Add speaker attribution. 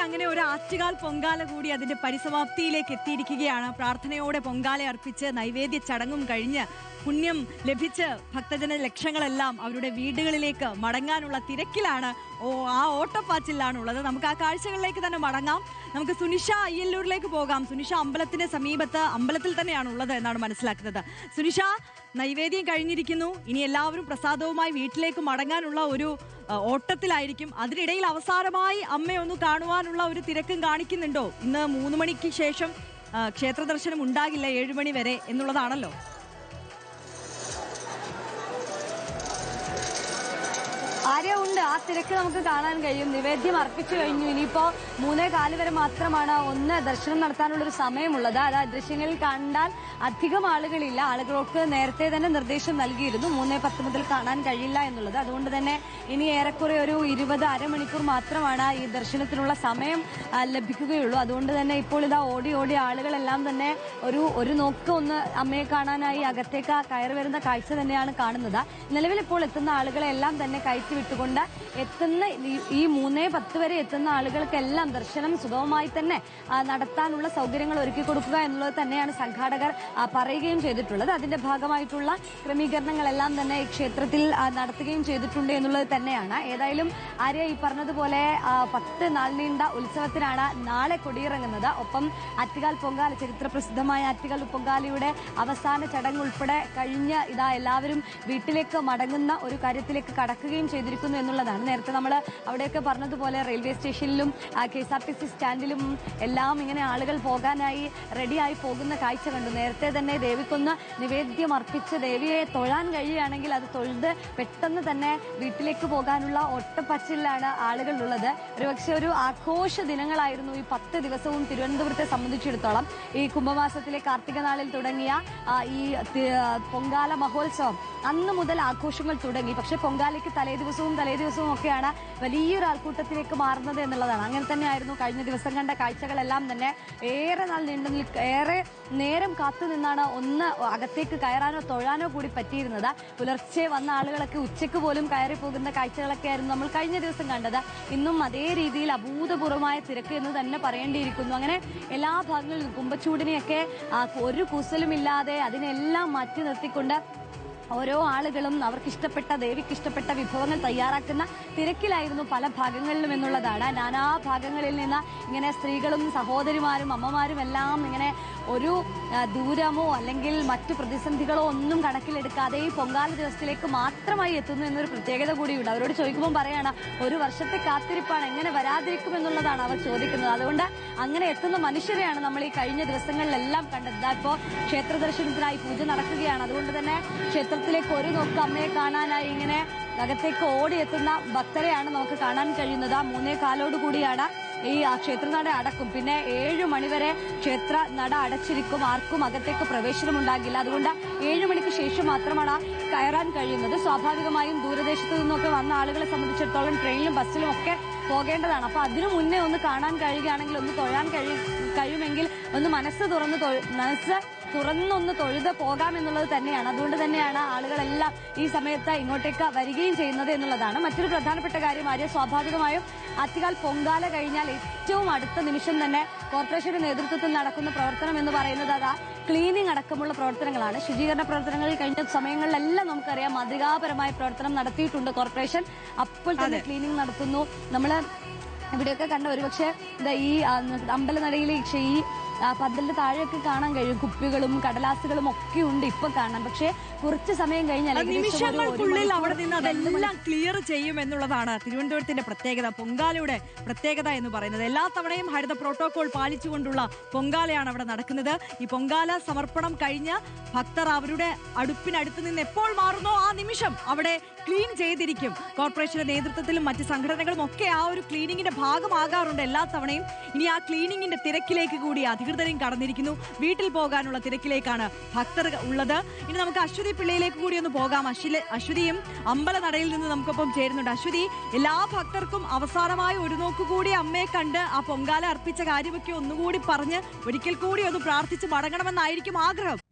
Speaker 1: അങ്ങനെ ഒരു ആറ്റുകാൽ പൊങ്കാല കൂടി അതിന്റെ പരിസമാപ്തിയിലേക്ക് എത്തിയിരിക്കുകയാണ്. പ്രാർത്ഥനയോടെ പൊങ്കാല അർപ്പിച്ച് നൈവേദ്യ ചടങ്ങും കഴിഞ്ഞ് പുണ്യം ലഭിച്ച് ഭക്തജന ലക്ഷങ്ങളെല്ലാം അവരുടെ വീടുകളിലേക്ക് മടങ്ങാനുള്ള തിരക്കിലാണ്. ആ ഓട്ടപ്പാച്ചിലാണ് ഉള്ളത്. നമുക്ക് ആ കാഴ്ചകളിലേക്ക് തന്നെ മടങ്ങാം. നമുക്ക് സുനിഷ അയ്യല്ലൂരിലേക്ക് പോകാം. സുനിഷ അമ്പലത്തിന് സമീപത്ത് അമ്പലത്തിൽ തന്നെയാണ് ഉള്ളത് എന്നാണ് മനസ്സിലാക്കുന്നത്. സുനിഷ, നൈവേദ്യം കഴിഞ്ഞിരിക്കുന്നു. ഇനി എല്ലാവരും പ്രസാദവുമായി വീട്ടിലേക്ക് മടങ്ങാനുള്ള ഒരു ഓട്ടത്തിലായിരിക്കും. അതിനിടയിൽ അവസാനമായി അമ്മയൊന്ന് കാണുവാനുള്ള ഒരു തിരക്കും കാണിക്കുന്നുണ്ടോ? ഇന്ന് 3 മണിക്ക് ശേഷം ക്ഷേത്ര ദർശനം ഉണ്ടാകില്ല, 7 മണി വരെ എന്നുള്ളതാണല്ലോ.
Speaker 2: ഉണ്ട്, ആ തിരക്ക് നമുക്ക് കാണാൻ കഴിയും. നിവേദ്യം അർപ്പിച്ചു കഴിഞ്ഞു. ഇനിയിപ്പോ 3:15 വരെ മാത്രമാണ് ഒന്ന് ദർശനം നടത്താനുള്ളൊരു സമയമുള്ളത്. അത് ദൃശ്യങ്ങളിൽ കണ്ടാൽ അധികം ആളുകളില്ല. ആളുകൾക്ക് നേരത്തെ തന്നെ നിർദ്ദേശം നൽകിയിരുന്നു 3:10 മുതൽ കാണാൻ കഴിയില്ല എന്നുള്ളത്. അതുകൊണ്ട് തന്നെ ഇനി ഏറെക്കുറെ ഒരു 20 അരമണിക്കൂർ മാത്രമാണ് ഈ ദർശനത്തിനുള്ള സമയം ലഭിക്കുകയുള്ളൂ. അതുകൊണ്ട് തന്നെ ഇപ്പോൾ ഇതാ ഓടി ആളുകളെല്ലാം തന്നെ ഒരു നോക്ക് ഒന്ന് അമ്മയെ കാണാനായി അകത്തേക്ക് കയറി വരുന്ന കാഴ്ച തന്നെയാണ് കാണുന്നത്. നിലവിൽ ഇപ്പോൾ എത്തുന്ന ആളുകളെ എല്ലാം തന്നെ കയറ്റി വിട്ടുകൊണ്ട് എത്തുന്ന ഈ 3:10 വരെ എത്തുന്ന ആളുകൾക്കെല്ലാം ദർശനം സുഗമമായി തന്നെ നടത്താനുള്ള സൗകര്യങ്ങൾ ഒരുക്കി കൊടുക്കുക എന്നുള്ളത് തന്നെയാണ് സംഘാടകർ പറയുകയും ചെയ്തിട്ടുള്ളത്. അതിന്റെ ഭാഗമായിട്ടുള്ള ക്രമീകരണങ്ങളെല്ലാം തന്നെ ഈ ക്ഷേത്രത്തിൽ നടത്തുകയും ചെയ്തിട്ടുണ്ട് എന്നുള്ളത് തന്നെയാണ്. ഏതായാലും ആര്യ ഈ പറഞ്ഞതുപോലെ 10 നാൾ നീണ്ട ഉത്സവത്തിനാണ് നാളെ കൊടിയിറങ്ങുന്നത്. ഒപ്പം ആറ്റുകാൽ പൊങ്കാല, ചരിത്ര പ്രസിദ്ധമായ ആറ്റുകാൽ പൊങ്കാലയുടെ അവസാന ചടങ്ങ് ഉൾപ്പെടെ കഴിഞ്ഞ് ഇതാ എല്ലാവരും വീട്ടിലേക്ക് മടങ്ങുന്ന ഒരു കാര്യത്തിലേക്ക് കടക്കുകയും ചെയ്തിരിക്കുന്നു എന്നുള്ളതാണ്. നേരത്തെ നമ്മൾ അവിടെയൊക്കെ പറഞ്ഞതുപോലെ റെയിൽവേ സ്റ്റേഷനിലും KSRTC സ്റ്റാൻഡിലും എല്ലാം ഇങ്ങനെ ആളുകൾ പോകാനായി റെഡിയായി പോകുന്ന കാഴ്ച കണ്ടു. നേരത്തെ തന്നെ ദേവിക്കൊന്ന് നിവേദ്യം അർപ്പിച്ച് ദേവിയെ തൊഴാൻ കഴിയുകയാണെങ്കിൽ അത് തൊഴുത് പെട്ടെന്ന് തന്നെ വീട്ടിലേക്ക് പോകാനുള്ള ഒട്ടപ്പച്ചിലാണ് ആളുകൾ ഉള്ളത്. ഒരുപക്ഷെ ഒരു ആഘോഷ ദിനങ്ങളായിരുന്നു ഈ 10 ദിവസവും തിരുവനന്തപുരത്തെ സംബന്ധിച്ചിടത്തോളം. ഈ കുംഭമാസത്തിലെ കാർത്തിക നാളിൽ തുടങ്ങിയ ഈ പൊങ്കാല മഹോത്സവം അന്ന് മുതൽ ആഘോഷങ്ങൾ തുടങ്ങി. പക്ഷെ പൊങ്കാലയ്ക്ക് തലേ ദിവസവും ഒക്കെയാണ് വലിയൊരു ആൾക്കൂട്ടത്തിലേക്ക് മാറുന്നത് എന്നുള്ളതാണ്. അങ്ങനെ തന്നെയായിരുന്നു കഴിഞ്ഞ ദിവസം കണ്ട കാഴ്ചകളെല്ലാം തന്നെ. ഏറെ നേരം കാത്തു നിന്നാണ് ഒന്ന് അകത്തേക്ക് കയറാനോ തൊഴാനോ കൂടി പറ്റിയിരുന്നത്. പുലർച്ചെ വന്ന ആളുകളൊക്കെ ഉച്ചയ്ക്ക് പോലും കയറി പോകുന്ന കാഴ്ചകളൊക്കെ ആയിരുന്നു നമ്മൾ കഴിഞ്ഞ ദിവസം കണ്ടത്. ഇന്നും അതേ രീതിയിൽ അഭൂതപൂർവമായ തിരക്ക് എന്ന് തന്നെ പറയേണ്ടിയിരിക്കുന്നു. അങ്ങനെ എല്ലാ ഭാഗങ്ങളിലും കുമ്പച്ചൂടിനെയൊക്കെ ഒരു കൂസലുമില്ലാതെ അതിനെല്ലാം മാറ്റി നിർത്തിക്കൊണ്ട് ഓരോ ആളുകളും അവർക്കിഷ്ടപ്പെട്ട ദേവിക്കിഷ്ടപ്പെട്ട വിഭവങ്ങൾ തയ്യാറാക്കുന്ന തിരക്കിലായിരുന്നു പല ഭാഗങ്ങളിലും എന്നുള്ളതാണ്. നാനാ ഭാഗങ്ങളിൽ നിന്ന് ഇങ്ങനെ സ്ത്രീകളും സഹോദരിമാരും അമ്മമാരും എല്ലാം ഇങ്ങനെ ഒരു ദൂരമോ അല്ലെങ്കിൽ മറ്റു പ്രതിസന്ധികളോ ഒന്നും കണക്കിലെടുക്കാതെ ഈ പൊങ്കാല ദിവസത്തിലേക്ക് മാത്രമായി എത്തുന്നു എന്നൊരു പ്രത്യേകത കൂടിയുണ്ട്. അവരോട് ചോദിക്കുമ്പോൾ പറയാണ്, ഒരു വർഷത്തെ കാത്തിരിപ്പാണ്, എങ്ങനെ വരാതിരിക്കും എന്നുള്ളതാണ് അവർ ചോദിക്കുന്നത്. അതുകൊണ്ട് അങ്ങനെ എത്തുന്ന മനുഷ്യരെയാണ് നമ്മൾ ഈ കഴിഞ്ഞ ദിവസങ്ങളിലെല്ലാം കണ്ടത്. ഇപ്പോ ക്ഷേത്ര ദർശനത്തിനായി പൂജ നടക്കുകയാണ്. അതുകൊണ്ട് തന്നെ ക്ഷേത്രത്തിലേക്ക് ഒരു നോക്ക് അമ്മയെ കാണാനായി ഇങ്ങനെ അകത്തേക്ക് ഓടിയെത്തുന്ന ഭക്തരെയാണ് നമുക്ക് കാണാൻ കഴിയുന്നത്. 3:15 കൂടിയാണ് ഈ ക്ഷേത്രനട അടക്കും. പിന്നെ 7 മണിവരെ ക്ഷേത്ര നട അടച്ചിരിക്കും. ആർക്കും അകത്തേക്ക് പ്രവേശനം ഉണ്ടാകില്ല. അതുകൊണ്ട് 7 മണിക്ക് ശേഷം മാത്രമാണ് കയറാൻ കഴിയുന്നത്. സ്വാഭാവികമായും ദൂരദേശത്തു നിന്നൊക്കെ വന്ന ആളുകളെ സംബന്ധിച്ചിടത്തോളം ട്രെയിനിലും ബസ്സിലും ഒക്കെ പോകേണ്ടതാണ്. അപ്പൊ അതിനു മുന്നേ ഒന്ന് കാണാൻ കഴിയുകയാണെങ്കിൽ, ഒന്ന് തൊഴാൻ കഴിയുമെങ്കിൽ ഒന്ന് മനസ്സ് തുറന്നൊന്ന് തൊഴുത് പോകാമെന്നുള്ളത് തന്നെയാണ്. അതുകൊണ്ട് തന്നെയാണ് ആളുകളെല്ലാം ഈ സമയത്ത് ഇങ്ങോട്ടേക്ക് വരികയും ചെയ്യുന്നത് എന്നുള്ളതാണ്. മറ്റൊരു പ്രധാനപ്പെട്ട കാര്യം ആര്യ, സ്വാഭാവികമായും ആറ്റുകാൽ പൊങ്കാല കഴിഞ്ഞാൽ ഏറ്റവും അടുത്ത നിമിഷം തന്നെ കോർപ്പറേഷന്റെ നേതൃത്വത്തിൽ നടക്കുന്ന പ്രവർത്തനം എന്ന് പറയുന്നത് അതാ ക്ലീനിങ് അടക്കമുള്ള പ്രവർത്തനങ്ങളാണ്. ശുചീകരണ പ്രവർത്തനങ്ങളിൽ കഴിഞ്ഞ സമയങ്ങളിലെല്ലാം നമുക്കറിയാം മാതൃകാപരമായ പ്രവർത്തനം നടത്തിയിട്ടുണ്ട് കോർപ്പറേഷൻ. അപ്പോൾ തന്നെ ക്ലീനിങ് നടത്തുന്നു. നമ്മൾ ഇവിടെയൊക്കെ കണ്ട ഒരുപക്ഷെ ഈ അമ്പലനടയിൽ ഈ പന്തലിന്റെ താഴെയൊക്കെ കാണാൻ കഴിയും. കുപ്പികളും കടലാസുകളും ഒക്കെ ഉണ്ട് ഇപ്പൊ കാണാൻ. പക്ഷെ കുറച്ച് സമയം കഴിഞ്ഞാൽ
Speaker 1: നിമിഷങ്ങൾക്കുള്ളിൽ അവിടെ നിന്ന് അതെല്ലാം ക്ലിയർ ചെയ്യും എന്നുള്ളതാണ് തിരുവനന്തപുരത്തിന്റെ പ്രത്യേകത, പൊങ്കാലയുടെ പ്രത്യേകത എന്ന് പറയുന്നത്. എല്ലാ തവണയും ഹരിത പ്രോട്ടോകോൾ പാലിച്ചുകൊണ്ടുള്ള പൊങ്കാലയാണ് അവിടെ നടക്കുന്നത്. ഈ പൊങ്കാല സമർപ്പണം കഴിഞ്ഞ് ഭക്തർ അവരുടെ അടുപ്പിനടുത്ത് നിന്ന് എപ്പോൾ മാറുന്നോ ആ നിമിഷം അവിടെ ക്ലീൻ ചെയ്തിരിക്കും. കോർപ്പറേഷന്റെ നേതൃത്വത്തിലും മറ്റ് സംഘടനകളും ഒക്കെ ആ ഒരു ക്ലീനിങ്ങിന്റെ ഭാഗമാകാറുണ്ട് എല്ലാ തവണയും. ഇനി ആ ക്ലീനിങ്ങിന്റെ തിരക്കിലേക്ക് കൂടി അധികൃതരും കടന്നിരിക്കുന്നു. വീട്ടിൽ പോകാനുള്ള തിരക്കിലേക്കാണ് ഭക്തർ ഉള്ളത്. ഇനി നമുക്ക് അശ്വതി പിള്ളയിലേക്ക് കൂടി ഒന്ന് പോകാം. അശ്വതിയും അമ്പലനടയിൽ നിന്ന് നമുക്കൊപ്പം ചേരുന്നുണ്ട്. അശ്വതി, എല്ലാ ഭക്തർക്കും അവസാനമായി ഒരു നോക്കുകൂടി അമ്മയെ കണ്ട് ആ പൊങ്കാല അർപ്പിച്ച കാര്യമൊക്കെ ഒന്നുകൂടി പറഞ്ഞ് ഒരിക്കൽ കൂടി ഒന്ന് പ്രാർത്ഥിച്ച് മടങ്ങണമെന്നായിരിക്കും ആഗ്രഹം.